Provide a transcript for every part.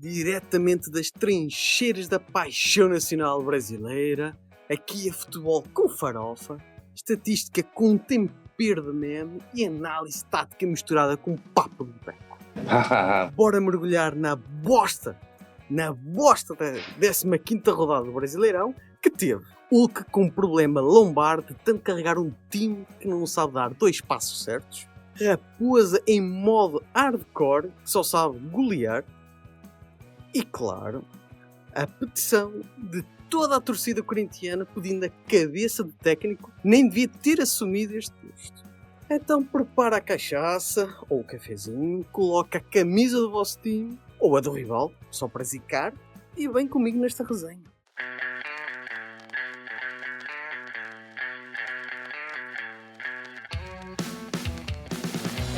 Diretamente das trincheiras da paixão nacional brasileira, aqui é futebol com farofa, estatística com um tempero de meme e análise tática misturada com papo de beco. Bora mergulhar na bosta da 15ª rodada do Brasileirão, que teve Hulk com problema lombar de tanto carregar um time que não sabe dar 2 passos certos, Raposa em modo hardcore, que só sabe golear, e claro, a petição de toda a torcida corintiana pedindo a cabeça de técnico nem devia ter assumido este posto. Então prepara a cachaça ou o cafezinho, coloca a camisa do vosso time ou a do rival, só para zicar, e vem comigo nesta resenha.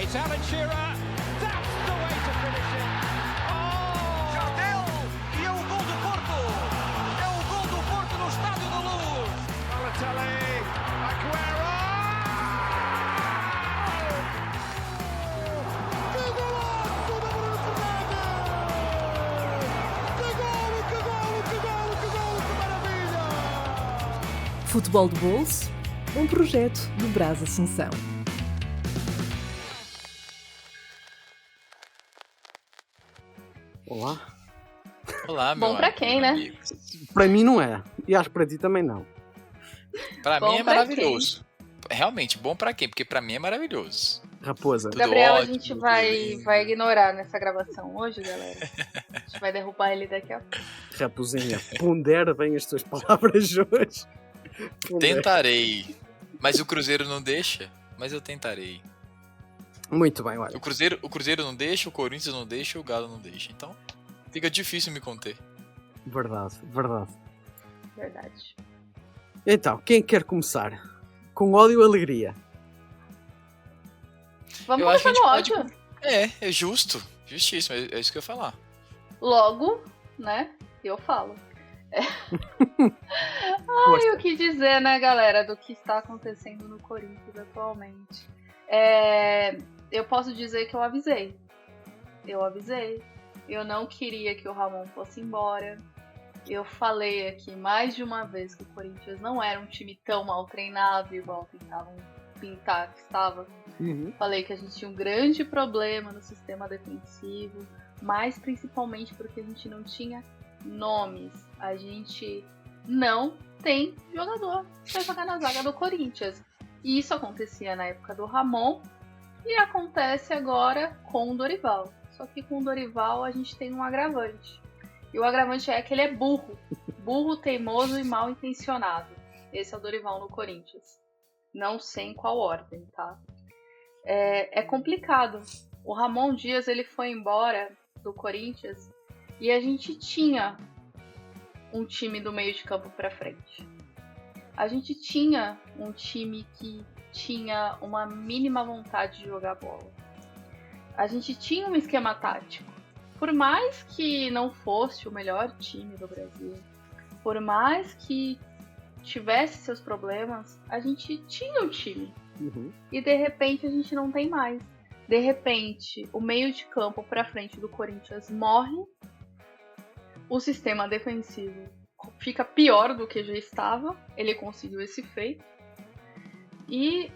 It's Alan Shearer. That's the way to finish it. Oh! Jardel! E é o gol do Porto! É o gol do Porto no Estádio da Luz! Balotelli! Aguero! Que golaço da Bruno Fernandes! Que maravilha! Futebol de Bolso, um projeto do Brás Assunção. Olá, meu Bom pra quem, né? amigo. Para mim não é, e acho que para ti também não. Pra Bom mim é pra maravilhoso. Realmente, bom pra quem? Porque pra mim é maravilhoso. Raposa, Tudo Gabriel, a ótimo, gente tudo vai lindo. ignorar nessa gravação hoje, galera. A gente vai derrubar ele daqui a pouco. Raposinha, pondera bem as tuas palavras hoje. Pondera. Tentarei. Mas o Cruzeiro não deixa, mas eu tentarei. Muito bem, olha. O Cruzeiro não deixa, o Corinthians não deixa, o Galo não deixa. Então, fica difícil me conter. Verdade. Verdade. Então, quem quer começar? Com ódio ou alegria? Vamos Eu acho que começar a no gente ódio. É justo. Justíssimo, é isso que eu ia falar. Logo, né? Eu falo. Ai, o que dizer, né, galera, do que está acontecendo no Corinthians atualmente. Eu posso dizer que eu avisei. Eu não queria que o Ramon fosse embora. Eu falei aqui mais de uma vez que o Corinthians não era um time tão mal treinado, igual tentavam pintar que estava. Falei que a gente tinha um grande problema no sistema defensivo, mas principalmente porque a gente não tinha nomes. A gente não tem jogador para jogar na zaga do Corinthians. E isso acontecia na época do Ramon e acontece agora com o Dorival. Só que com o Dorival a gente tem um agravante. E o agravante é que ele é burro. Burro, teimoso e mal intencionado. Esse é o Dorival no Corinthians. Não sei em qual ordem, tá? É complicado. O Ramon Dias, ele foi embora do Corinthians e a gente tinha um time do meio de campo pra frente. A gente tinha um time que tinha uma mínima vontade de jogar bola. A gente tinha um esquema tático. Por mais que não fosse o melhor time do Brasil, por mais que tivesse seus problemas, a gente tinha um time. E de repente a gente não tem mais. De repente, o meio de campo pra frente do Corinthians morre. O sistema defensivo fica pior do que já estava. Ele conseguiu esse feito. E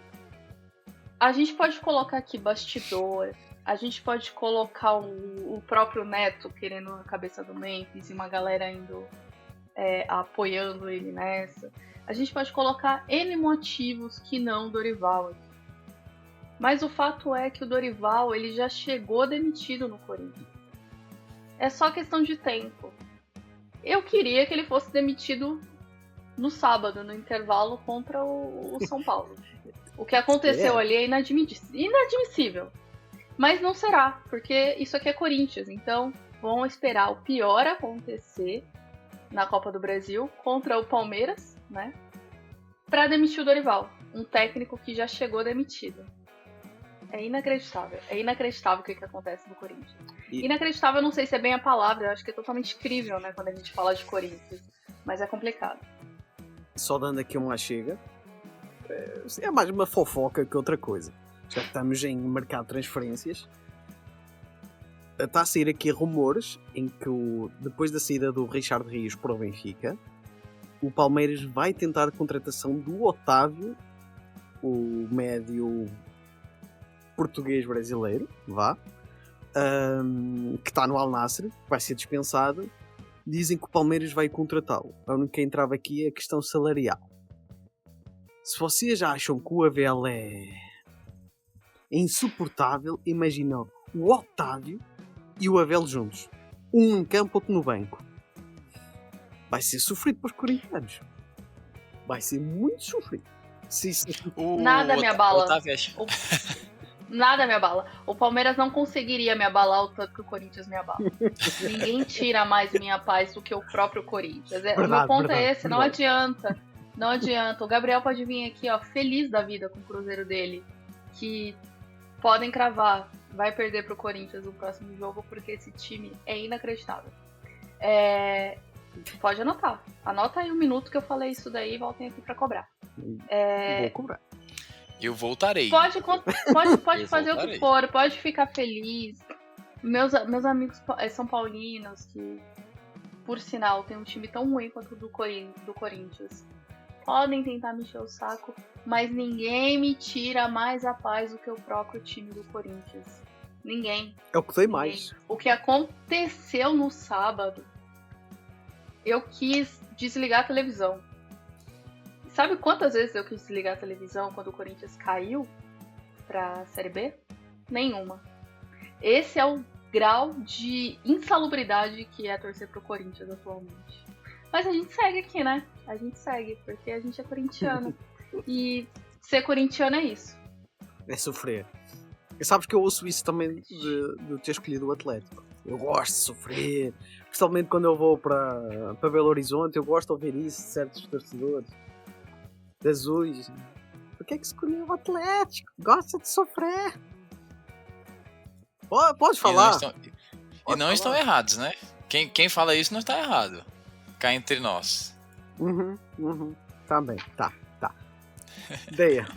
a gente pode colocar aqui bastidor. A gente pode colocar o próprio Neto querendo a cabeça do Memphis e uma galera indo apoiando ele nessa. A gente pode colocar N motivos que não o Dorival. Mas o fato é que o Dorival ele já chegou demitido no Corinthians. É só questão de tempo. Eu queria que ele fosse demitido no sábado, no intervalo contra o São Paulo. O que aconteceu ali é inadmissível. Mas não será, porque isso aqui é Corinthians. Então, vão esperar o pior acontecer na Copa do Brasil contra o Palmeiras, né? Pra demitir o Dorival. Um técnico que já chegou demitido. É inacreditável. É inacreditável o que acontece no Corinthians. Inacreditável, eu não sei se é bem a palavra. Eu acho que é totalmente incrível, né? Quando a gente fala de Corinthians. Mas é complicado. Só dando aqui uma chega. É mais uma fofoca que outra coisa. Já que estamos em mercado de transferências. está a sair aqui rumores em que depois da saída do Richard Rios para o Benfica, o Palmeiras vai tentar a contratação do Otávio, o médio português brasileiro, que está no Al Nassr, vai ser dispensado. Dizem que o Palmeiras vai contratá-lo. A única entrava aqui é a questão salarial. Se vocês acham que o Abel é insuportável, imaginam o Otávio e o Abel juntos. Um em campo, outro no banco. Vai ser sofrido para os corintianos. Vai ser muito sofrido. Nada me abala. Otávio... Nada me abala. O Palmeiras não conseguiria me abalar o tanto que o Corinthians me abala. Ninguém tira mais minha paz do que o próprio Corinthians. O meu ponto é esse, não adianta. Não adianta. O Gabriel pode vir aqui, ó, feliz da vida com o Cruzeiro dele. Que podem cravar. Vai perder pro Corinthians no próximo jogo, porque esse time é inacreditável. Pode anotar. Anota aí um minuto que eu falei isso daí e voltem aqui pra cobrar. Vou cobrar. Eu voltarei. Pode fazer o que for, pode ficar feliz. Meus amigos são paulinos, que, por sinal, tem um time tão ruim quanto o do Corinthians. Podem tentar me encher o saco, mas ninguém me tira mais a paz do que o próprio time do Corinthians. Ninguém. É o que tem mais. O que aconteceu no sábado, eu quis desligar a televisão. Sabe quantas vezes eu quis desligar a televisão quando o Corinthians caiu pra Série B? Nenhuma. Esse é o grau de insalubridade que é torcer pro Corinthians atualmente. Mas a gente segue aqui, né? A gente segue, porque a gente é corintiano. E ser corintiano é isso. É sofrer. E sabes que eu ouço isso também de ter escolhido o Atlético. Eu gosto de sofrer. Principalmente quando eu vou para Belo Horizonte, eu gosto de ouvir isso de certos torcedores. De azuis. Por que é que escolheu o Atlético? Gosta de sofrer. Pode falar. E não estão errados, né? Quem fala isso não está errado. Cá entre nós. Tá bem, tá. Ideia.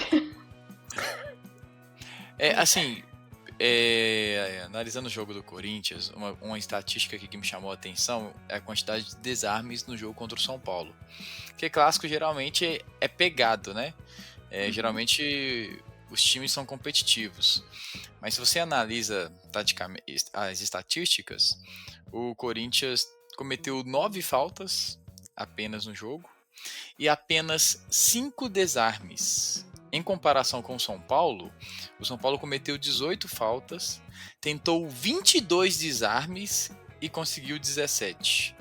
Analisando o jogo do Corinthians, uma estatística aqui que me chamou a atenção é a quantidade de desarmes no jogo contra o São Paulo. Porque clássico geralmente é pegado, né? Geralmente os times são competitivos. Mas se você analisa taticamente as estatísticas, o Corinthians cometeu 9 faltas apenas no jogo e apenas 5 desarmes. Em comparação com o São Paulo cometeu 18 faltas, tentou 22 desarmes e conseguiu 17.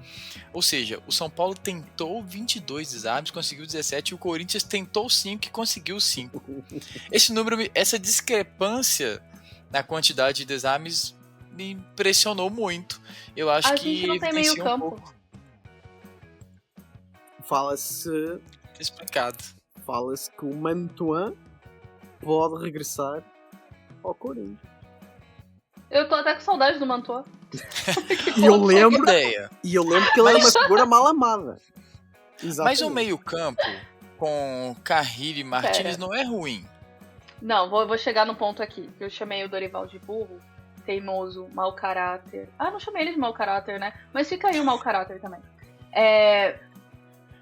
Ou seja, o São Paulo tentou 22 desarmes, conseguiu 17, e o Corinthians tentou 5 e conseguiu 5. Essa discrepância na quantidade de desarmes me impressionou muito. Eu acho que a gente não tem meio campo. Fala-se que o Mantuan pode regressar ao Corinthians. Eu tô até com saudade do Mantuan. E eu lembro que ele era uma figura mal amada. Exatamente. Mas o meio-campo com Carrilho e Martínez não é ruim. Não, vou chegar no ponto aqui. Eu chamei o Dorival de burro, teimoso, mau caráter. Não chamei ele de mau caráter, né? Mas fica aí o mau caráter também.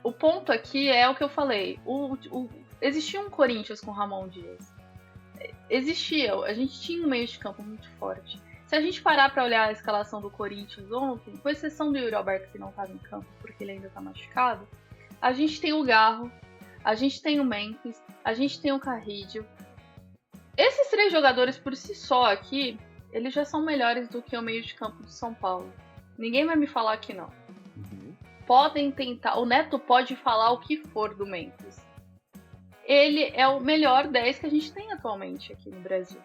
O ponto aqui é o que eu falei. Existia um Corinthians com Ramon Dias. A gente tinha um meio de campo muito forte. Se a gente parar pra olhar a escalação do Corinthians ontem, com exceção do Yuri Alberto, que não estava em campo porque ele ainda tá machucado, a gente tem o Garro, a gente tem o Memphis, a gente tem o Carrillo. Esses 3 jogadores por si só aqui, eles já são melhores do que o meio de campo do São Paulo. Ninguém vai me falar que não. Podem tentar, o Neto pode falar o que for do Memphis. Ele é o melhor 10 que a gente tem atualmente aqui no Brasil.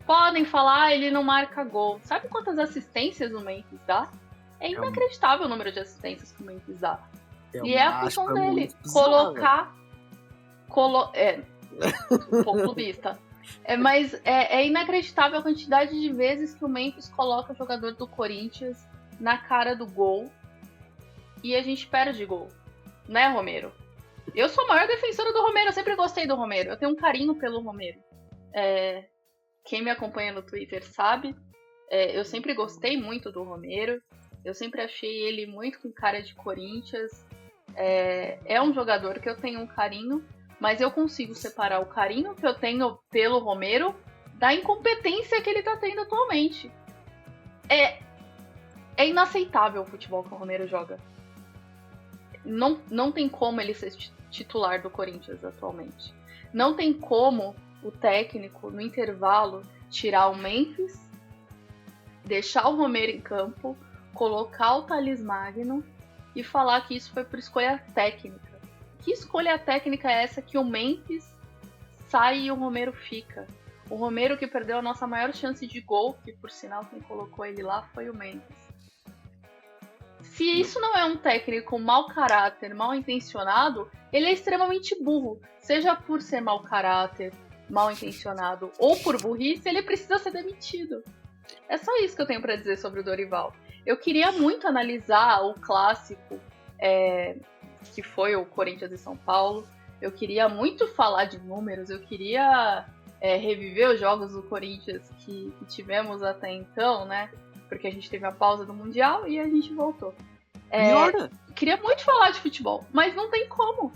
Podem falar, ele não marca gol. Sabe quantas assistências o Memphis dá? É inacreditável o número de assistências que o Memphis dá. E é a função dele, colocar... um pouco clubista. Mas é inacreditável a quantidade de vezes que o Memphis coloca o jogador do Corinthians na cara do gol e a gente perde gol. Né, Romero? Eu sou a maior defensora do Romero, eu sempre gostei do Romero. Eu tenho um carinho pelo Romero. Quem me acompanha no Twitter sabe. Eu sempre gostei muito do Romero. Eu sempre achei ele muito com cara de Corinthians. É um jogador que eu tenho um carinho, mas eu consigo separar o carinho que eu tenho pelo Romero da incompetência que ele tá tendo atualmente. É inaceitável o futebol que o Romero joga. Não tem como ele ser titular do Corinthians atualmente. Não tem como o técnico, no intervalo, tirar o Memphis, deixar o Romero em campo, colocar o Thales Magno e falar que isso foi por escolha técnica. Que escolha técnica é essa que o Memphis sai e o Romero fica? O Romero que perdeu a nossa maior chance de gol, que por sinal quem colocou ele lá foi o Memphis. Se isso não é um técnico mau caráter, mal intencionado, ele é extremamente burro. Seja por ser mau caráter, mal intencionado ou por burrice, ele precisa ser demitido. É só isso que eu tenho pra dizer sobre o Dorival. Eu queria muito analisar o clássico que foi o Corinthians e São Paulo. Eu queria muito falar de números, eu queria reviver os jogos do Corinthians que tivemos até então, né? Porque a gente teve a pausa do Mundial e a gente voltou. Piora! Queria muito falar de futebol, mas não tem como.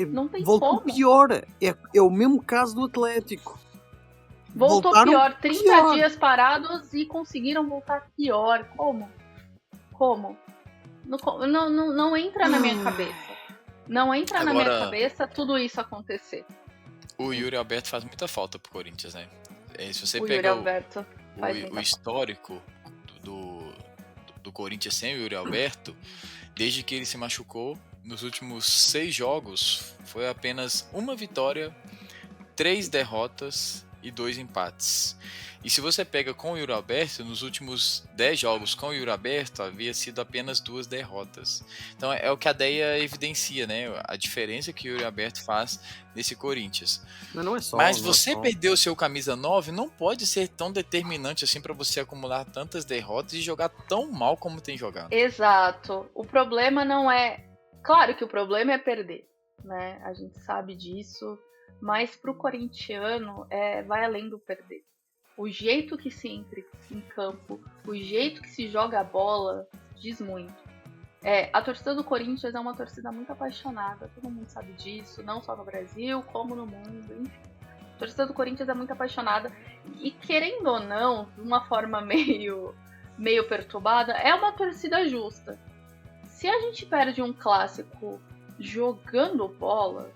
Não tem como. Piora. É o mesmo caso do Atlético. Voltou Voltaram pior. 30 pior. dias parados e conseguiram voltar pior. Como? Não entra na minha cabeça. Não entra na minha cabeça tudo isso acontecer. O Yuri Alberto faz muita falta pro Corinthians, né? Se você O pega Yuri Alberto faz muita o falta. histórico do Corinthians sem o Yuri Alberto, desde que ele se machucou, nos últimos 6 jogos, foi apenas uma vitória, 3 derrotas e 2 empates. E se você pega com o Yuri Alberto, nos últimos 10 jogos com o Yuri Alberto, havia sido apenas 2 derrotas. Então é o que a Deia evidencia, né? A diferença que o Yuri Alberto faz nesse Corinthians. Mas não é só. Mas você perder o seu camisa 9 não pode ser tão determinante assim para você acumular tantas derrotas e jogar tão mal como tem jogado. Exato. O problema não é... Claro que o problema é perder, né? A gente sabe disso. Mas pro corintiano, vai além do perder. O jeito que se entra em campo, o jeito que se joga a bola, diz muito. A torcida do Corinthians é uma torcida muito apaixonada, todo mundo sabe disso, não só no Brasil, como no mundo, enfim. A torcida do Corinthians é muito apaixonada e, querendo ou não, de uma forma meio perturbada, é uma torcida justa. Se a gente perde um clássico jogando bola,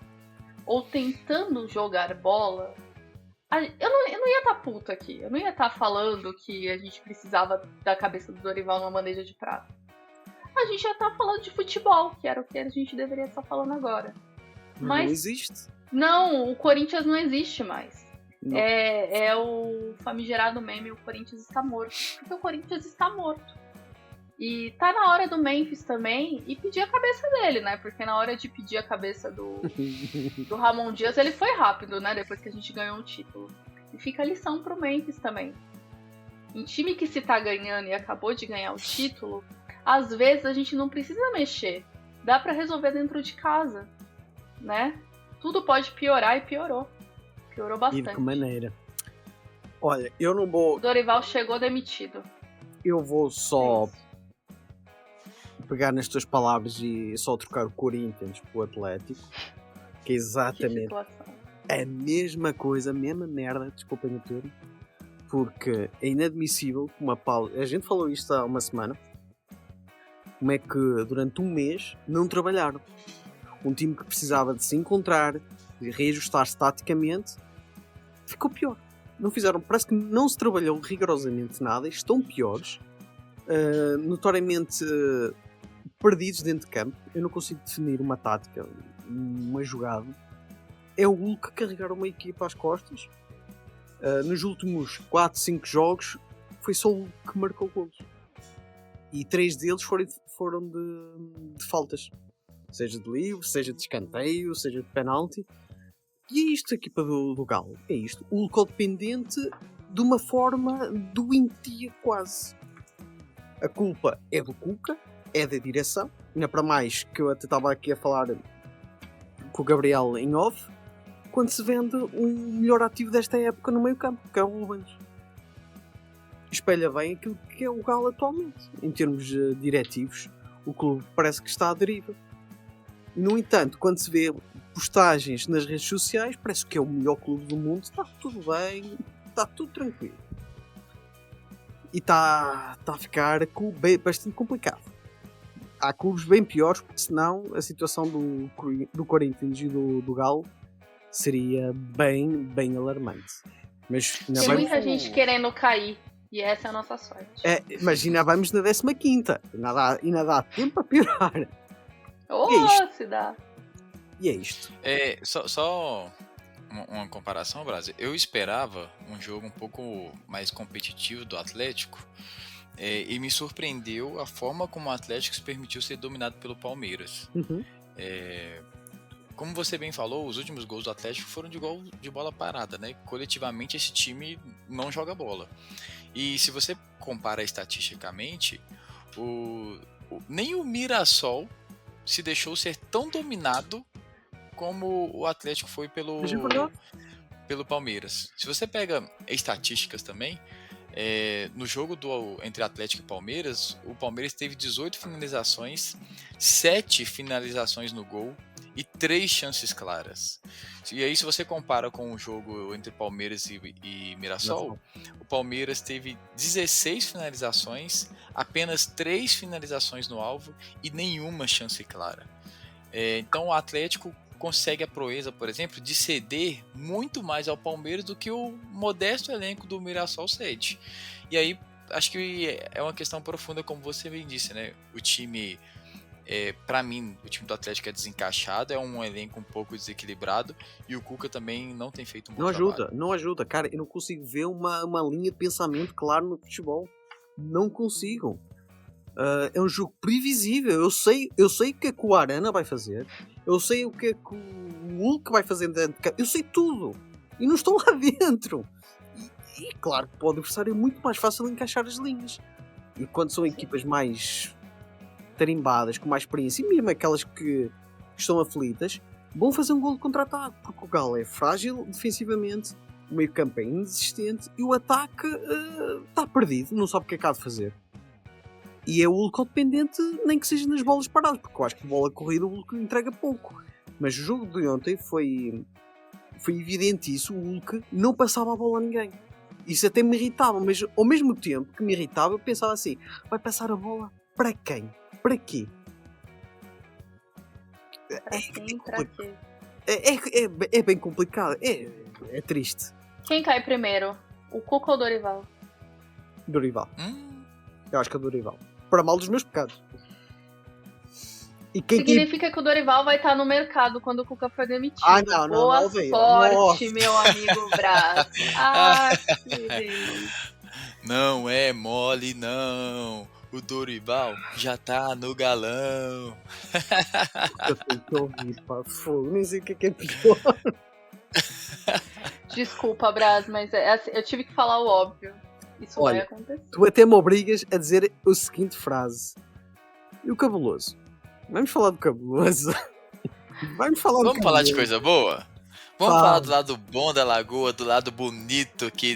ou tentando jogar bola, eu não ia estar puto aqui. Eu não ia estar falando que a gente precisava da cabeça do Dorival numa bandeja de prata. A gente ia estar falando de futebol, que era o que a gente deveria estar falando agora. Mas não existe. Não, o Corinthians não existe mais. Não. É o famigerado meme, o Corinthians está morto. Porque o Corinthians está morto. E tá na hora do Memphis também e pedir a cabeça dele, né? Porque na hora de pedir a cabeça do Ramon Dias, ele foi rápido, né? Depois que a gente ganhou o título. E fica a lição pro Memphis também. Em time que se tá ganhando e acabou de ganhar o título, às vezes a gente não precisa mexer. Dá pra resolver dentro de casa, né? Tudo pode piorar e piorou. Piorou E bastante. de que maneira? Olha, eu não vou... O Dorival chegou demitido. Eu vou só... É isso. pegar nas tuas palavras e só trocar o Corinthians pelo Atlético, que é Que exatamente situação. a mesma coisa, a mesma merda, desculpem o termo, porque é inadmissível que uma pausa. A gente falou isto há uma semana, como é que durante um mês não trabalharam. Um time que precisava de se encontrar, de reajustar-se taticamente, ficou pior. Não fizeram, parece que não se trabalhou rigorosamente nada, estão piores, notoriamente perdidos dentro de campo. Eu não consigo definir uma tática, uma jogada. É o Hulk carregar uma equipa às costas. Nos últimos 4, 5 jogos foi só o Hulk que marcou golos. E 3 deles foram de faltas. Seja de livre, seja de escanteio, seja de penalti. E é isto a equipa do Galo. É isto. O Hulk dependente de uma forma doentia quase. A culpa é do Cuca, é da direção. Ainda para mais que eu até estava aqui a falar com o Gabriel em off, quando se vende um melhor ativo desta época no meio campo, que é o Rubens. espelha bem aquilo que é o Galo atualmente. Em termos diretivos, o clube parece que está à deriva. No entanto, quando se vê postagens nas redes sociais, parece que é o melhor clube do mundo, está tudo bem, está tudo tranquilo. E está a ficar bastante complicado. Há clubes bem piores, porque senão a situação do Corinthians e do Galo seria bem alarmante. Mas tem muita gente querendo cair, e essa é a nossa sorte. Mas ainda vamos na 15ª, ainda dá tempo para piorar. Se dá. E é isto. Só uma comparação, Brasil. Eu esperava um jogo um pouco mais competitivo do Atlético, e me surpreendeu a forma como o Atlético se permitiu ser dominado pelo Palmeiras. Uhum. Como você bem falou, os últimos gols do Atlético foram de gol de bola parada, né? Coletivamente esse time não joga bola. E se você compara estatisticamente, nem o Mirassol se deixou ser tão dominado como o Atlético foi pelo Palmeiras. Se você pega estatísticas também, no jogo entre Atlético e Palmeiras, o Palmeiras teve 18 finalizações, 7 finalizações no gol e 3 chances claras. E aí, se você compara com o jogo entre Palmeiras e Mirassol, o Palmeiras teve 16 finalizações, apenas 3 finalizações no alvo e nenhuma chance clara. Então o Atlético consegue a proeza, por exemplo, de ceder muito mais ao Palmeiras do que o modesto elenco do Mirassol cede. E aí, acho que é uma questão profunda, como você bem disse, né? O time, para mim, o time do Atlético é desencaixado, é um elenco um pouco desequilibrado, e o Cuca também não tem feito um bom trabalho. Não ajuda, cara, eu não consigo ver uma linha de pensamento claro no futebol. Não consigo. É um jogo previsível. Eu sei o que é que o Arana vai fazer. Eu sei o que é que o Hulk vai fazer dentro de campo. Eu sei tudo. E não estou lá dentro. E claro que para o adversário é muito mais fácil encaixar as linhas. E quando são equipas mais tarimbadas, com mais experiência, e mesmo aquelas que estão aflitas, vão fazer um golo de contra-ataque. Porque o Galo é frágil defensivamente, o meio campo é inexistente e o ataque está perdido. Não sabe o que é que há de fazer. E é o Hulk dependente, nem que seja nas bolas paradas, porque eu acho que de bola corrida o Hulk entrega pouco. Mas o jogo de ontem foi evidente isso, o Hulk não passava a bola a ninguém. Isso até me irritava, mas ao mesmo tempo que me irritava, eu pensava assim, vai passar a bola para quem? Para quê? Para quem? Para quê? É bem complicado, é triste. Quem cai primeiro? O Cuca ou o Dorival? Dorival. Eu acho que é o Dorival. Para mal dos meus pecados. Significa que o Dorival vai estar no mercado quando o Cuca for demitido. Não. Boa não, sorte, meu amigo Brás. Que Deus. Não é mole, não. O Dorival já tá no galão. Eu tenho que ouvir, pá. Fogo. Nem sei o que é pior. Desculpa, Brás, mas eu tive que falar o óbvio. Isso vai acontecer. Tu até me obrigas a dizer a seguinte frase. E o Cabuloso? Vamos falar do Cabuloso. Vamos falar de coisa boa? Vamos falar do lado bom da Lagoa, do lado bonito aqui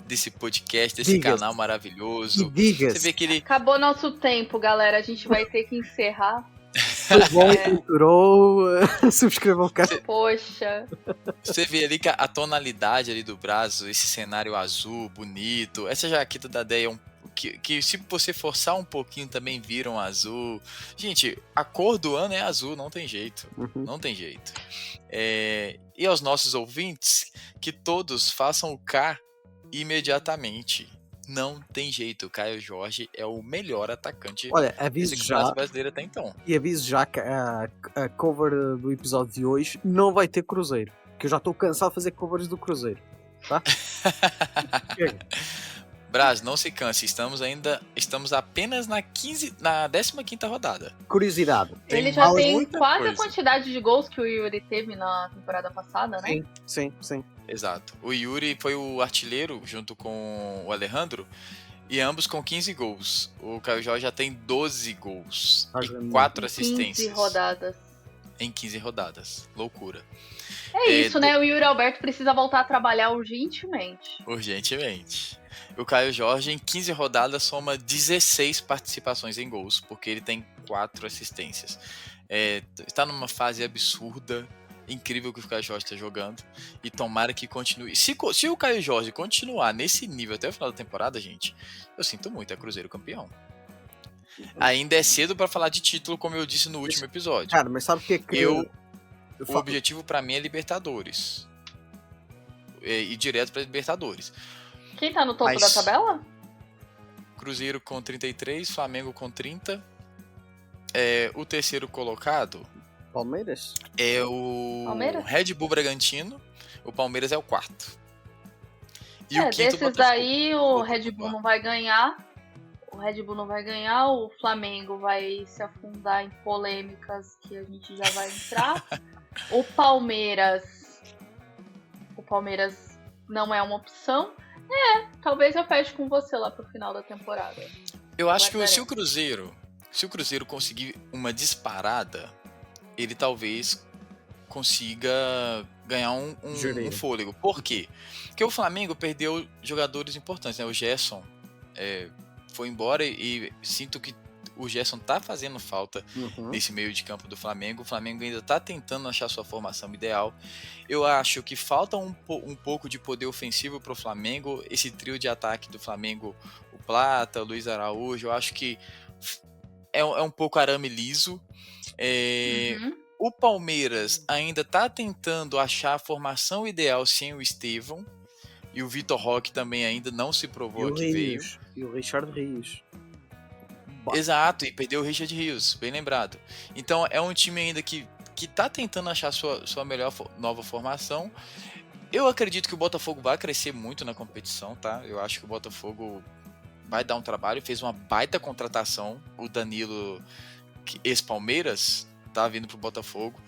desse podcast, desse canal maravilhoso. Você vê que ele... Acabou nosso tempo, galera. A gente vai ter que encerrar. Foi bom, culturou. Subscrevam o canal. Poxa. Você vê ali que a tonalidade ali do braço, esse cenário azul, bonito. Essa jaqueta da Deia que se você forçar um pouquinho também vira um azul. Gente, a cor do ano é azul, não tem jeito. Não tem jeito. E aos nossos ouvintes, que todos façam o K imediatamente. Não tem jeito, o Caio Jorge é o melhor atacante aviso desse já, campeonato brasileiro até então. E aviso já que a cover do episódio de hoje não vai ter Cruzeiro. Que eu já estou cansado de fazer covers do Cruzeiro. Tá? Brás, não se canse, estamos apenas na 15ª rodada. Curiosidade. Ele já tem quase a quantidade de gols que o Yuri teve na temporada passada, né? Sim. Exato. O Yuri foi o artilheiro junto com o Alejandro, e ambos com 15 gols. O Caio Jorge já tem 12 gols e 4 assistências. 15 rodadas. Em 15 rodadas. Loucura. Isso, né? O Yuri Alberto precisa voltar a trabalhar urgentemente. O Caio Jorge, em 15 rodadas, soma 16 participações em gols, porque ele tem 4 assistências. Está numa fase absurda, incrível que o Caio Jorge está jogando, e tomara que continue. Se o Caio Jorge continuar nesse nível até o final da temporada, gente, eu sinto muito, é Cruzeiro campeão. Ainda é cedo para falar de título, como eu disse no último episódio. Cara, mas sabe o que é que... O objetivo para mim é Libertadores. E direto para Libertadores. Quem tá no topo da tabela? Cruzeiro com 33, Flamengo com 30. O terceiro colocado... Palmeiras? É o Palmeiras? Red Bull Bragantino. O Palmeiras é o quarto. E o quinto, desses Botafogo. Daí o Red Bull não vai ganhar. O Red Bull não vai ganhar. O Flamengo vai se afundar em polêmicas que a gente já vai entrar. O Palmeiras não é uma opção. Talvez eu feche com você lá pro final da temporada. Eu acho que se o Cruzeiro conseguir uma disparada, ele talvez consiga ganhar um fôlego. Por quê? Porque o Flamengo perdeu jogadores importantes, né? O Gerson foi embora e sinto que o Gerson tá fazendo falta nesse meio de campo do Flamengo. O Flamengo ainda tá tentando achar sua formação ideal. Eu acho que falta um pouco de poder ofensivo pro Flamengo. Esse trio de ataque do Flamengo, o Plata, o Luiz Araújo, eu acho que é um pouco arame liso. O Palmeiras ainda tá tentando achar a formação ideal sem o Estevão. E o Vitor Roque também ainda não se provou que veio. E o Richard Rios. Exato, e perdeu o Richard Rios, bem lembrado. Então é um time ainda que tá tentando achar sua melhor nova formação. Eu acredito que o Botafogo vai crescer muito na competição, tá? Eu acho que o Botafogo vai dar um trabalho, fez uma baita contratação. O Danilo, ex-Palmeiras, tá vindo pro Botafogo.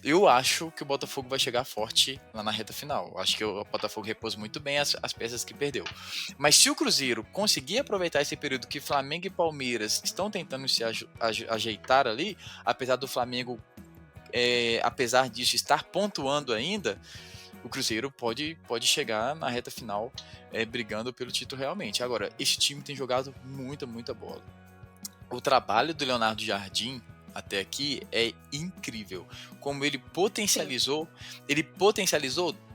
Eu acho que o Botafogo vai chegar forte lá na reta final. Eu acho que o Botafogo repôs muito bem as peças que perdeu. Mas se o Cruzeiro conseguir aproveitar esse período que Flamengo e Palmeiras estão tentando se ajeitar ali, apesar do Flamengo, apesar disso, estar pontuando ainda, o Cruzeiro pode chegar na reta final brigando pelo título realmente. Agora, esse time tem jogado muita bola. O trabalho do Leonardo Jardim até aqui é incrível. Como ele potencializou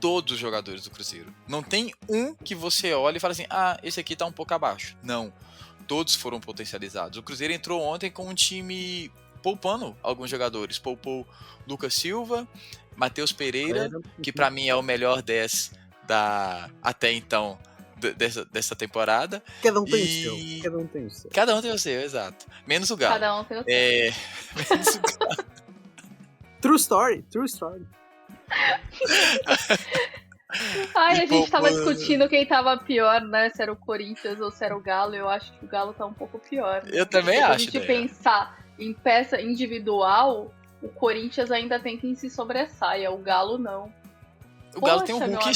todos os jogadores do Cruzeiro. Não tem um que você olha e fala assim, esse aqui tá um pouco abaixo. Não, todos foram potencializados. O Cruzeiro entrou ontem com um time poupando alguns jogadores. Poupou Lucas Silva, Matheus Pereira, que pra mim é o melhor 10 até então dessa temporada. Cada um tem o seu. Cada um tem o seu, exato. Menos o Galo. Cada um tem o seu. Menos o Galo. True story. A gente tava discutindo quem tava pior, né? Se era o Corinthians ou se era o Galo. Eu acho que o Galo tá um pouco pior. Né? Eu também acho. Se a gente pensar em peça individual, o Corinthians ainda tem quem se sobressaia. O Galo não. O Galo tem um Hulk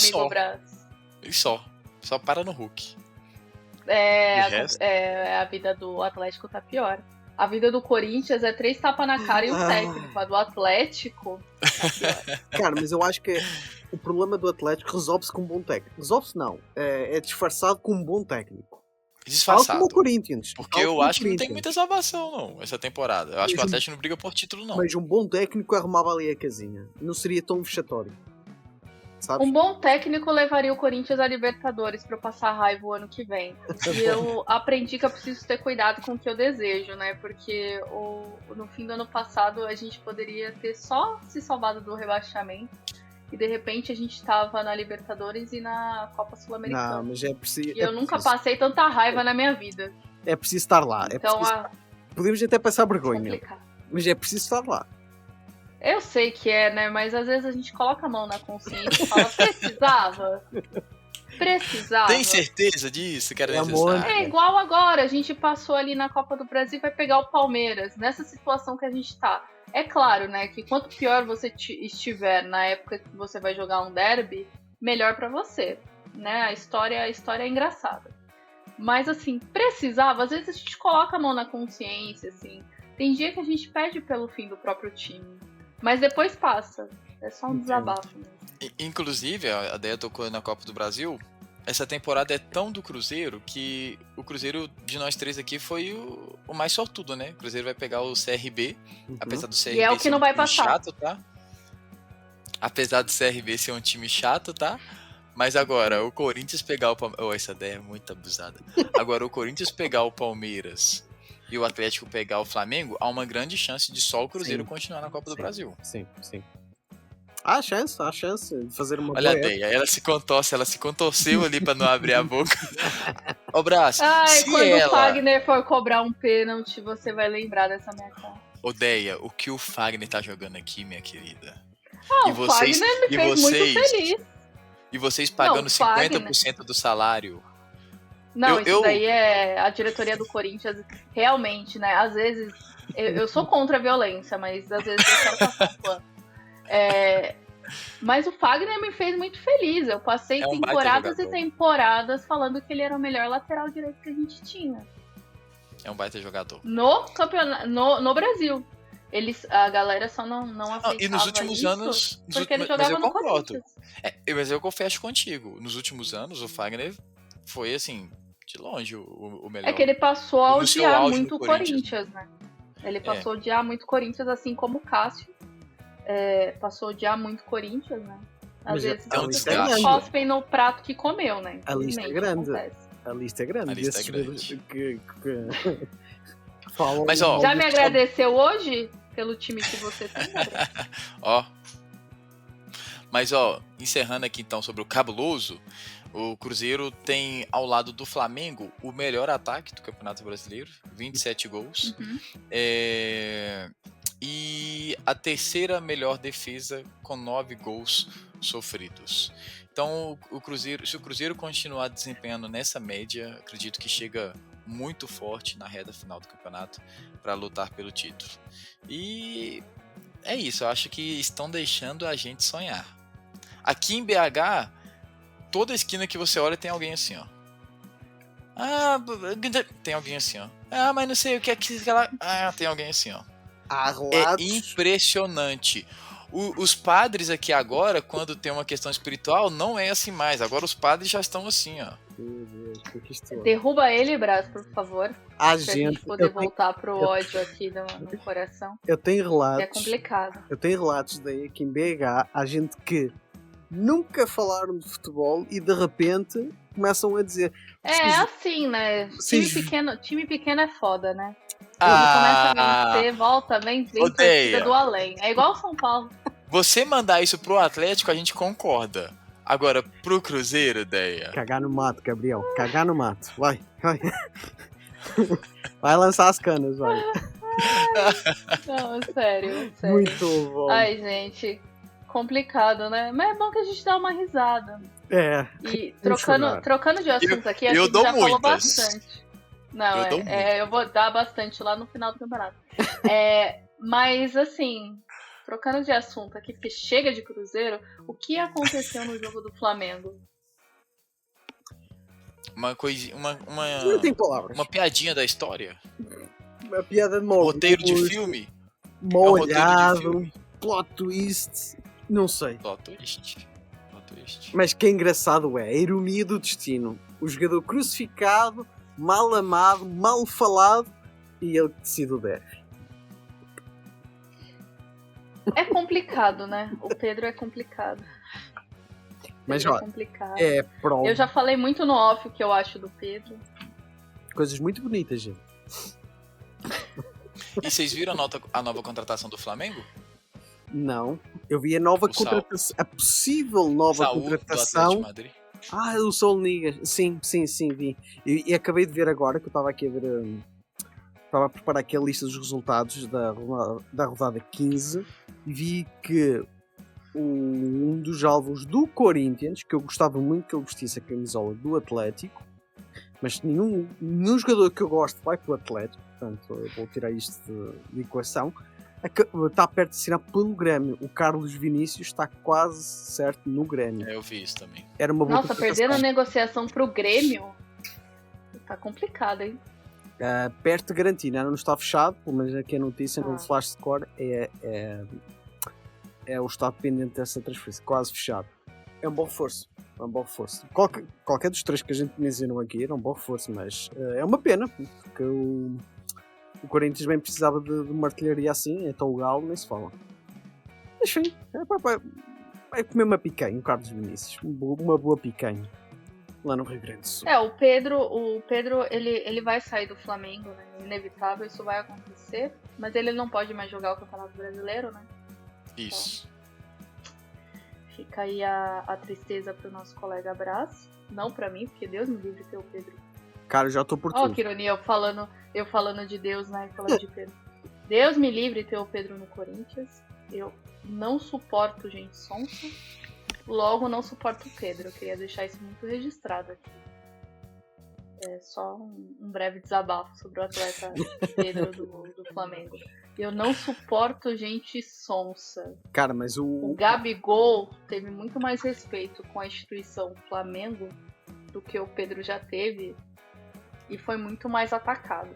só. Só para no Hulk. A vida do Atlético tá pior. A vida do Corinthians é 3 tapas na cara e o técnico. A do Atlético tá pior. Cara, mas eu acho que o problema do Atlético resolve-se com um bom técnico. Resolve-se não. É disfarçado com um bom técnico. Disfarçado. Como o Corinthians. Porque eu acho que não tem muita salvação, não, essa temporada. Eu acho que o Atlético não briga por título, não. Mas um bom técnico arrumava ali a casinha. Não seria tão vexatório. Sabes? Um bom técnico levaria o Corinthians a Libertadores pra eu passar raiva o ano que vem. E eu aprendi que eu preciso ter cuidado com o que eu desejo, né? Porque no fim do ano passado a gente poderia ter só se salvado do rebaixamento. E de repente a gente tava na Libertadores e na Copa Sul-Americana. Não, mas é preciso. E eu nunca passei tanta raiva na minha vida. É preciso estar lá. Então, podemos até passar vergonha. Complicado. Mas é preciso estar lá. Eu sei que né? Mas às vezes a gente coloca a mão na consciência e fala, precisava. Tem certeza disso? Que era necessário? É igual agora, a gente passou ali na Copa do Brasil e vai pegar o Palmeiras, nessa situação que a gente tá. É claro, né, que quanto pior você estiver na época que você vai jogar um derby, melhor pra você, né? A história é engraçada. Mas assim, precisava, às vezes a gente coloca a mão na consciência, assim. Tem dia que a gente pede pelo fim do próprio time. Mas depois passa. É só um desabafo mesmo. Inclusive, a Deia tocou na Copa do Brasil. essa temporada é tão do Cruzeiro que o Cruzeiro de nós três aqui foi o mais sortudo, né? O Cruzeiro vai pegar o CRB, apesar do CRB E é o que ser não um vai time passar. chato, tá? Apesar do CRB ser um time chato, tá? Mas agora, o Corinthians pegar o Palmeiras... Oh, essa ideia é muito abusada. Agora, o Corinthians pegar o Palmeiras e o Atlético pegar o Flamengo, há uma grande chance de só o Cruzeiro continuar na Copa do Brasil. Sim. Há chance de fazer uma Olha a boa Deia, ela se contorceu ali pra não abrir a boca. Ô, Brás, Ai, se quando o ela... Fagner for cobrar um pênalti, você vai lembrar dessa minha cara. Ô, Deia, o que o Fagner tá jogando aqui, minha querida? O Fagner me fez muito feliz. E vocês pagando Não, Fagner... 50% do salário. Não, isso daí é a diretoria do Corinthians, realmente, né? Às vezes, eu sou contra a violência, mas às vezes eu quero passar um plano. Mas o Fagner me fez muito feliz. Eu passei temporadas e temporadas falando que ele era o melhor lateral direito que a gente tinha. É um baita jogador. No campeonato, no Brasil. A galera só não aceitava e nos últimos anos... Porque ele jogava no Corinthians. Mas eu confesso contigo. Nos últimos anos, o Fagner foi, assim, de longe o melhor. É que ele passou a odiar muito o Corinthians, né? Ele passou a odiar muito o Corinthians, assim como o Cássio. Passou a odiar muito o Corinthians, né? Às vezes as cospem no prato que comeu, né? A lista é grande. A lista é grande. Falam. Mas, ó, já me agradeceu hoje pelo time que você tem, ó. Mas, ó, encerrando aqui então sobre o cabuloso, o Cruzeiro tem ao lado do Flamengo o melhor ataque do Campeonato Brasileiro, 27 gols. E a terceira melhor defesa com 9 gols sofridos. Então, se o Cruzeiro continuar desempenhando nessa média, acredito que chega muito forte na reta final do campeonato para lutar pelo título. E é isso, eu acho que estão deixando a gente sonhar. Aqui em BH, toda esquina que você olha tem alguém assim, ó. Tem alguém assim, ó. Mas não sei o que é que ela... tem alguém assim, ó. É impressionante. Os padres aqui agora, quando tem uma questão espiritual, não é assim mais. Agora os padres já estão assim, ó. Derruba ele, Brás, por favor. Pra gente poder voltar pro ódio aqui no coração. Eu tenho relatos. É complicado. Eu tenho relatos daí aqui em BH. Há gente que nunca falaram de futebol e de repente começam a dizer. Assim, né? Time pequeno é foda, né? Começa a vencer, volta, vem torcida do além. É igual o São Paulo. Você mandar isso pro Atlético, a gente concorda. Agora, pro Cruzeiro, Deia. Cagar no mato, Gabriel. Cagar no mato. Vai. Vai lançar as canas, vai. Não, sério. Muito bom. Ai, gente. Complicado, né? Mas é bom que a gente dá uma risada. E trocando de assunto aqui, a gente já falou bastante. Não, eu vou dar bastante lá no final do campeonato. Mas, assim, trocando de assunto aqui, porque chega de Cruzeiro, o que aconteceu no jogo do Flamengo? Uma coisinha, não tem palavras. Uma piadinha da história? Uma piada de molho. Roteiro de filme? Molhado, plot twist, não sei. Plot twist. Mas que engraçado é a ironia do destino. O jogador crucificado, mal amado, mal falado, e ele que decide o derby. É complicado, né? O Pedro é complicado. Mas olha, é prova. Eu já falei muito no off o que eu acho do Pedro. Coisas muito bonitas, gente. E vocês viram a nova contratação do Flamengo? Não. Eu vi a nova contratação. A possível nova contratação. O Sol Nigas. Sim, vi. E acabei de ver agora, que eu estava aqui a ver. Estava a preparar aqui a lista dos resultados da rodada 15 e vi que um dos alvos do Corinthians, que eu gostava muito que ele vestisse a camisola do Atlético, mas nenhum jogador que eu gosto vai para o Atlético, portanto eu vou tirar isto de equação. Está perto de assinar pelo Grêmio. O Carlos Vinícius está quase certo no Grêmio. Eu vi isso também. Era uma boa perdendo a negociação pro Grêmio tá complicado, hein? Perto de garantir, não está fechado, pelo menos aqui a notícia no flash score é o estado pendente dessa transferência, quase fechado. É um bom reforço. Qualquer dos 3 que a gente mencionou aqui era um bom reforço, mas é uma pena, porque o Corinthians bem precisava de uma artilharia assim, então o Galo nem se fala. Mas enfim, vai comer uma picanha, o Carlos Vinícius. Uma boa picanha. Lá no Rio Grande do Sul. O Pedro ele vai sair do Flamengo, né? Inevitável, isso vai acontecer. Mas ele não pode mais jogar o Campeonato Brasileiro, né? Isso. Então, fica aí a tristeza pro nosso colega Brás. Não pra mim, porque Deus me livre ter o Pedro. Cara, eu já tô por Ó, tudo. que ironia, eu falando de Deus, né? Falando de Pedro. Deus me livre ter o Pedro no Corinthians. Eu não suporto gente sonsa. Logo, não suporto o Pedro. Eu queria deixar isso muito registrado aqui. É só um breve desabafo sobre o atleta Pedro do Flamengo. Eu não suporto gente sonsa. Cara, mas O Gabigol teve muito mais respeito com a instituição Flamengo do que o Pedro já teve. E foi muito mais atacado.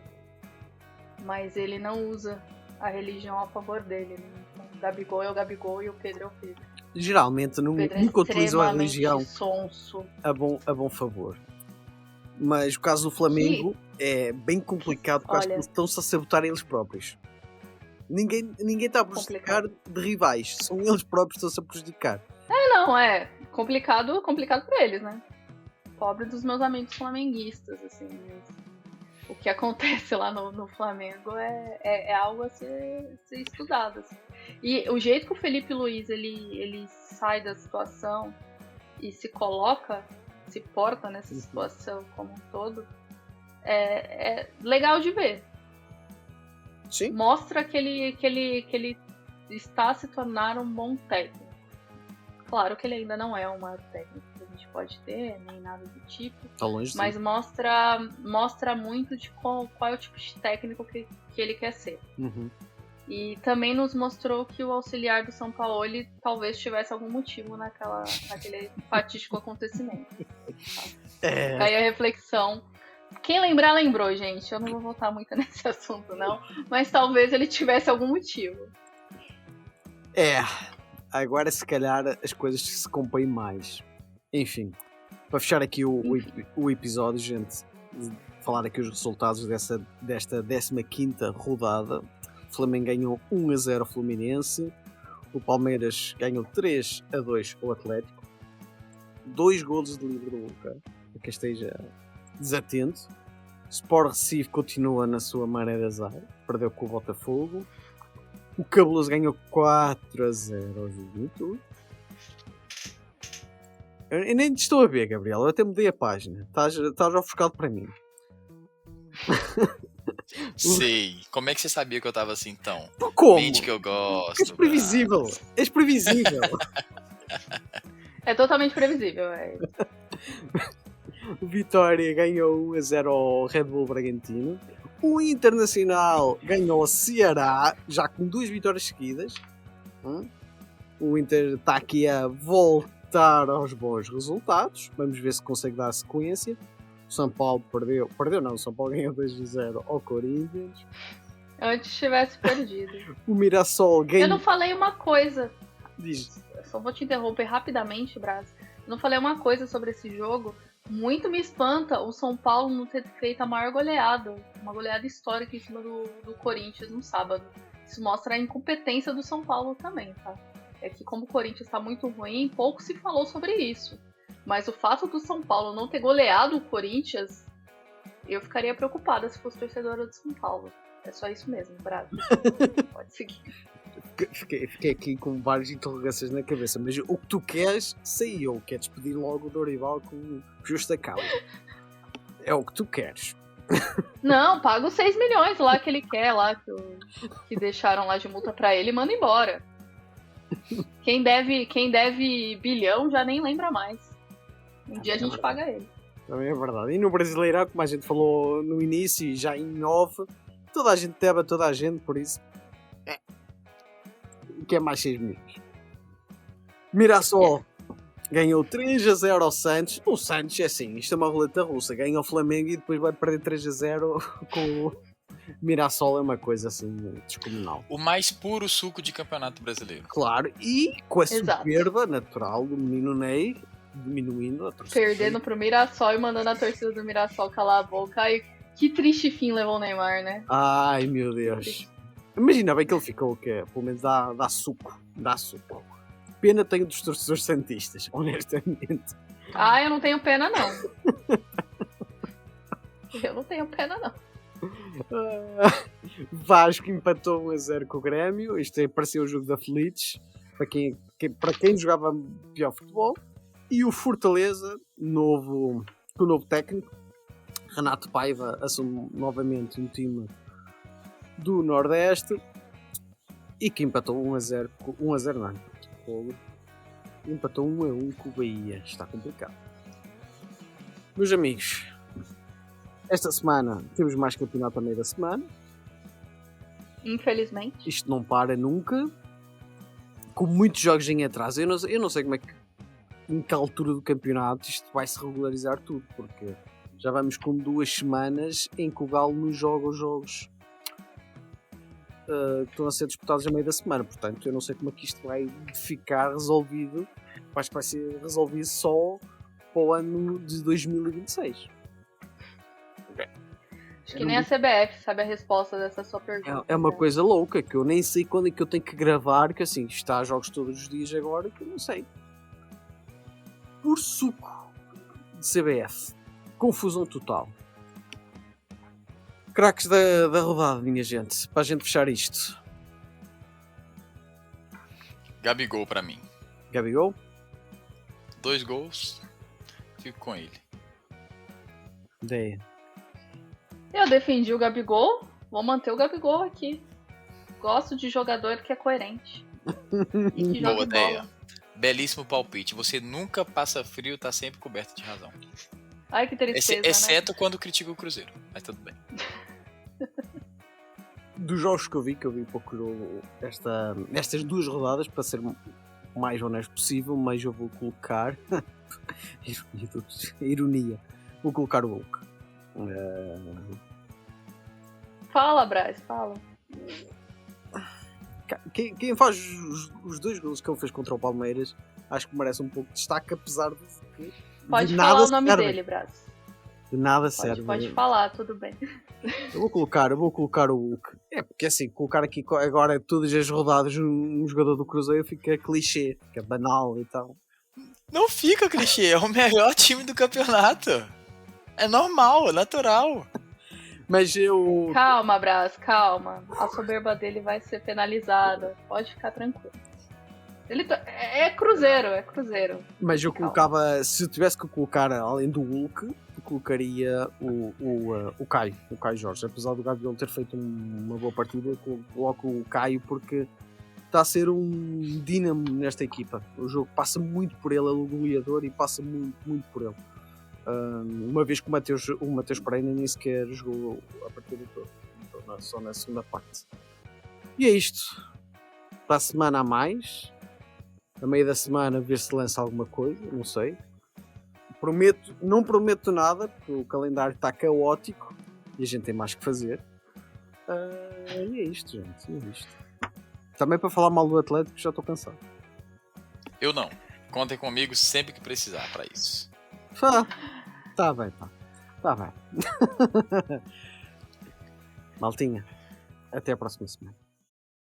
Mas ele não usa a religião a favor dele. Né? Então, o Gabigol é o Gabigol e o Pedro é o Pedro. Geralmente nunca utilizam a religião sonso. a bom favor. Mas o caso do Flamengo é bem complicado porque acho que eles estão-se a sabotar eles próprios. Ninguém está a prejudicar de rivais, são eles próprios que estão-se a prejudicar. Não, é complicado para eles, né? Pobre dos meus amigos flamenguistas, assim. O que acontece lá no Flamengo é algo a ser estudado. Assim. E o jeito que o Felipe Luiz ele sai da situação e se porta nessa situação como um todo, é legal de ver. Sim. Mostra que ele está a se tornar um bom técnico. Claro que ele ainda não é o maior técnico que a gente pode ter, nem nada do tipo. Tá longe, mas mostra muito de qual é o tipo de técnico que ele quer ser. Uhum. E também nos mostrou que o auxiliar do São Paulo talvez tivesse algum motivo naquele fatídico acontecimento. Fica aí a reflexão. Quem lembrar, lembrou, gente. Eu não vou voltar muito nesse assunto, não. Mas talvez ele tivesse algum motivo. Agora se calhar as coisas se compõem mais. Enfim, para fechar aqui o episódio, gente, falar aqui os resultados desta 15ª rodada. O Flamengo ganhou 1-0 ao Fluminense. O Palmeiras ganhou 3-2 ao Atlético. 2 golos de livre do Luca, para quem esteja desatento. Sport Recife continua na sua maré de azar, perdeu com o Botafogo. O Cabuloso ganhou 4-0 ao Juventude. Eu nem te estou a ver, Gabriel, eu até mudei a página, estás ofuscado para mim. Sei. Como é que você sabia que eu tava assim, então? Como? Mente que eu gosto. És previsível. És previsível. É totalmente previsível. O Vitória ganhou 1-0 ao Red Bull Bragantino. O Internacional ganhou ao Ceará, já com 2 vitórias seguidas. O Inter está aqui a voltar aos bons resultados. Vamos ver se consegue dar sequência. O São Paulo perdeu não, o São Paulo ganhou 2-0 ao Corinthians. Antes tivesse perdido. O Mirassol ganhou... Eu não falei uma coisa. Diz. Eu só vou te interromper rapidamente, Brás. Eu não falei uma coisa sobre esse jogo. Muito me espanta o São Paulo não ter feito a maior goleada. Uma goleada histórica em cima do Corinthians no sábado. Isso mostra a incompetência do São Paulo também, tá? É que como o Corinthians está muito ruim, pouco se falou sobre isso. Mas o fato do São Paulo não ter goleado o Corinthians, eu ficaria preocupada se fosse torcedora do São Paulo. É só isso mesmo, Brás. Pode seguir. Fiquei aqui com várias interrogações na cabeça, mas o que tu queres, sei eu. Queres pedir logo o Dorival com justa causa. É o que tu queres. Não, paga os 6 milhões lá que ele quer, lá que deixaram lá de multa pra ele e manda embora. Quem deve bilhão já nem lembra mais. Um dia a gente paga ele. Também é verdade. E no Brasileirão, como a gente falou no início e já em off, toda a gente deve a toda a gente, por isso que é mais 6 milhões. Mirassol ganhou 3-0 ao Santos. O Santos é assim, isto é uma roleta russa. Ganha o Flamengo e depois vai perder 3-0 com Mirassol é uma coisa assim descomunal. O mais puro suco de campeonato brasileiro. Claro, e com a Exato. soberba natural do menino Ney, diminuindo a torcida. Perdendo pro Mirassol e mandando a torcida do Mirassol calar a boca. E que triste fim levou o Neymar, né? Ai, meu Deus. Imagina bem que ele ficou o quê? Pelo menos dá suco. Dá suco. Pena tenho dos torcedores santistas, honestamente. Ah, eu não tenho pena, não. Eu não tenho pena, não. Vasco empatou 1-0 com o Grêmio. Isto pareceu o jogo da Feliz para quem jogava pior futebol. E o Fortaleza, com o novo técnico, Renato Paiva, assume novamente um time do Nordeste e que empatou 1-0 não. Empatou 1-1 com o Bahia. Está complicado. Meus amigos, esta semana temos mais campeonato a meio da semana. Infelizmente. Isto não para nunca. Com muitos jogos em atraso. Eu não sei como é que, em que altura do campeonato isto vai se regularizar tudo. Porque já vamos com 2 semanas em que o Galo nos joga os jogos que estão a ser disputados a meio da semana. Portanto, eu não sei como é que isto vai ficar resolvido. Acho que vai ser resolvido só para o ano de 2026. Acho que nem a CBF sabe a resposta dessa sua pergunta. É uma né? coisa louca, que eu nem sei quando é que eu tenho que gravar, que assim, está a jogos todos os dias agora, que eu não sei. Por suco de CBF. Confusão total. Craques da rodada, minha gente, para a gente fechar isto. Gabigol pra mim. Gabigol? 2 gols. Fico com ele. Ideia. Eu defendi o Gabigol, vou manter o Gabigol aqui. Gosto de jogador que é coerente. E que joga Boa bola. ideia. Belíssimo palpite. Você nunca passa frio, tá sempre coberto de razão. Ai, que tristeza, Exceto quando critica o Cruzeiro. Mas tudo bem. Dos jogos que eu vi pouco jogo estas 2 rodadas, para ser o mais honesto possível, mas eu vou colocar ironia, vou colocar o Hulk. Fala, Braz, fala. Quem faz os 2 gols que ele fez contra o Palmeiras, acho que merece um pouco de destaque, apesar de que Pode de falar nada o nome serve. dele, Braz. De nada serve. Pode falar, tudo bem. Eu vou colocar o Hulk. É porque assim, colocar aqui agora todas as rodadas um jogador do Cruzeiro fica clichê, fica banal e tal. Não fica clichê, é o melhor time do campeonato. É normal, é natural. Mas eu. Calma, Braz, calma. A soberba dele vai ser penalizada. Pode ficar tranquilo. É Cruzeiro. Mas eu Calma. colocava. Se eu tivesse que colocar além do Hulk, eu colocaria o Caio. O Caio Jorge. Apesar do Gabigol ter feito uma boa partida, eu coloco o Caio porque está a ser um dínamo nesta equipa. O jogo passa muito por ele, é o goleador e passa muito, muito por ele. Uma vez que o Mateus Pereira nem sequer jogou a partida toda, então, só na segunda parte. E é isto. Para a semana a mais, a meio da semana, ver se lança alguma coisa, não sei. Não prometo nada, porque o calendário está caótico e a gente tem mais que fazer. E é isto, gente. É isto. Também para falar mal do Atlético, já estou cansado. Eu não. Contem comigo sempre que precisar para isso. Tá bem, pá. Tá bem. Maltinha, até a próxima semana.